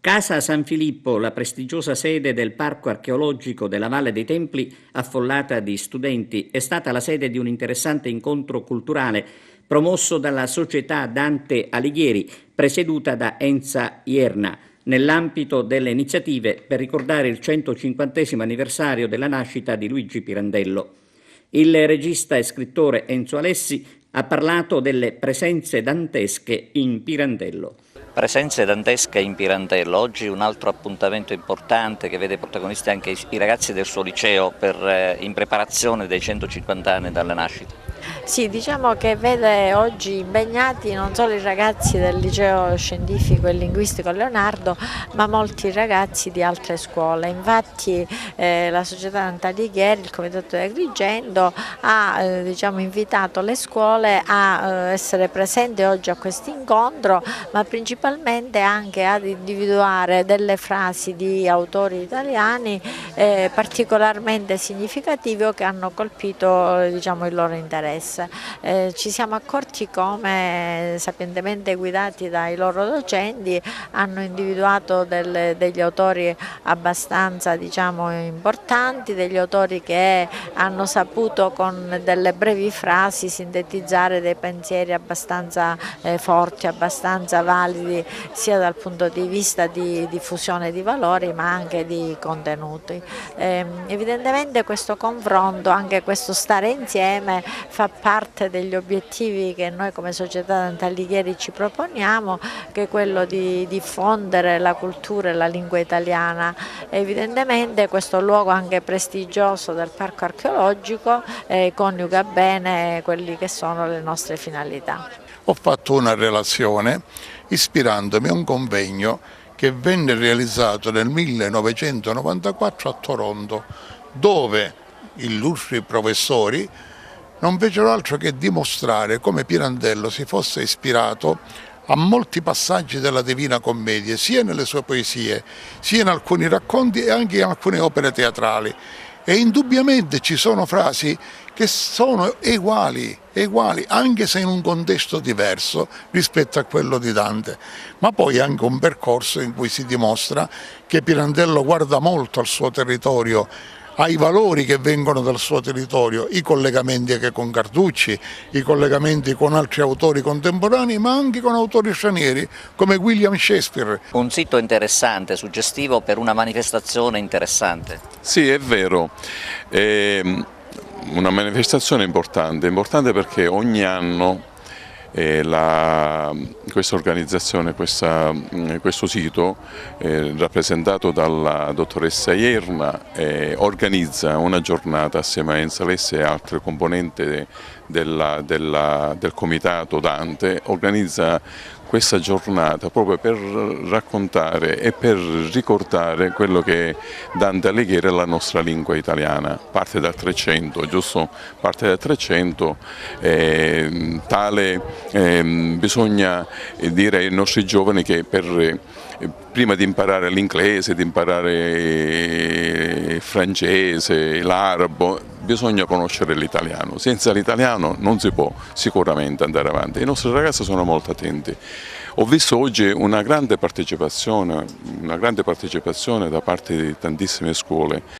Casa San Filippo, la prestigiosa sede del Parco archeologico della Valle dei Templi, affollata di studenti, è stata la sede di un interessante incontro culturale promosso dalla Società Dante Alighieri, presieduta da Enza Ierna, nell'ambito delle iniziative per ricordare il 150° anniversario della nascita di Luigi Pirandello. Il regista e scrittore Enzo Alessi ha parlato delle presenze dantesche in Pirandello. Presenze dantesche in Pirandello, oggi un altro appuntamento importante che vede protagonisti anche i ragazzi del suo liceo in preparazione dei 150 anni dalla nascita. Sì, diciamo che vede oggi impegnati non solo i ragazzi del liceo scientifico e linguistico Leonardo, ma molti ragazzi di altre scuole. Infatti la società Dante Alighieri, il comitato di Agrigento, ha invitato le scuole a essere presenti oggi a questo incontro, ma principalmente anche ad individuare delle frasi di autori italiani particolarmente significative o che hanno colpito il loro interesse. Ci siamo accorti come, sapientemente guidati dai loro docenti, hanno individuato degli autori abbastanza importanti, degli autori che hanno saputo con delle brevi frasi sintetizzare dei pensieri abbastanza forti, abbastanza validi sia dal punto di vista di diffusione di valori ma anche di contenuti. Evidentemente questo confronto, anche questo stare insieme, fa parte degli obiettivi che noi come società Dante Alighieri ci proponiamo, che è quello di diffondere la cultura e la lingua italiana. Evidentemente questo luogo anche prestigioso del parco archeologico coniuga bene quelli che sono le nostre finalità. Ho fatto una relazione ispirandomi a un convegno che venne realizzato nel 1994 a Toronto, dove illustri professori non fecero altro che dimostrare come Pirandello si fosse ispirato a molti passaggi della Divina Commedia, sia nelle sue poesie, sia in alcuni racconti e anche in alcune opere teatrali. E indubbiamente ci sono frasi che sono uguali, anche se in un contesto diverso rispetto a quello di Dante. Ma poi anche un percorso in cui si dimostra che Pirandello guarda molto al suo territorio, ai valori che vengono dal suo territorio, i collegamenti anche con Carducci, i collegamenti con altri autori contemporanei, ma anche con autori stranieri come William Shakespeare. Un sito interessante, suggestivo per una manifestazione interessante. Sì, è vero. Una manifestazione importante perché ogni anno questa organizzazione, questo sito rappresentato dalla dottoressa Ierna organizza una giornata assieme a Enza Alessi e altre componenti del comitato Dante, organizza questa giornata proprio per raccontare e per ricordare quello che Dante Alighieri è la nostra lingua italiana. Parte dal 300, giusto? Parte dal 300, bisogna dire ai nostri giovani che prima di imparare l'inglese, di imparare il francese, l'arabo, bisogna conoscere l'italiano. Senza l'italiano non si può sicuramente andare avanti. I nostri ragazzi sono molto attenti. Ho visto oggi una grande partecipazione da parte di tantissime scuole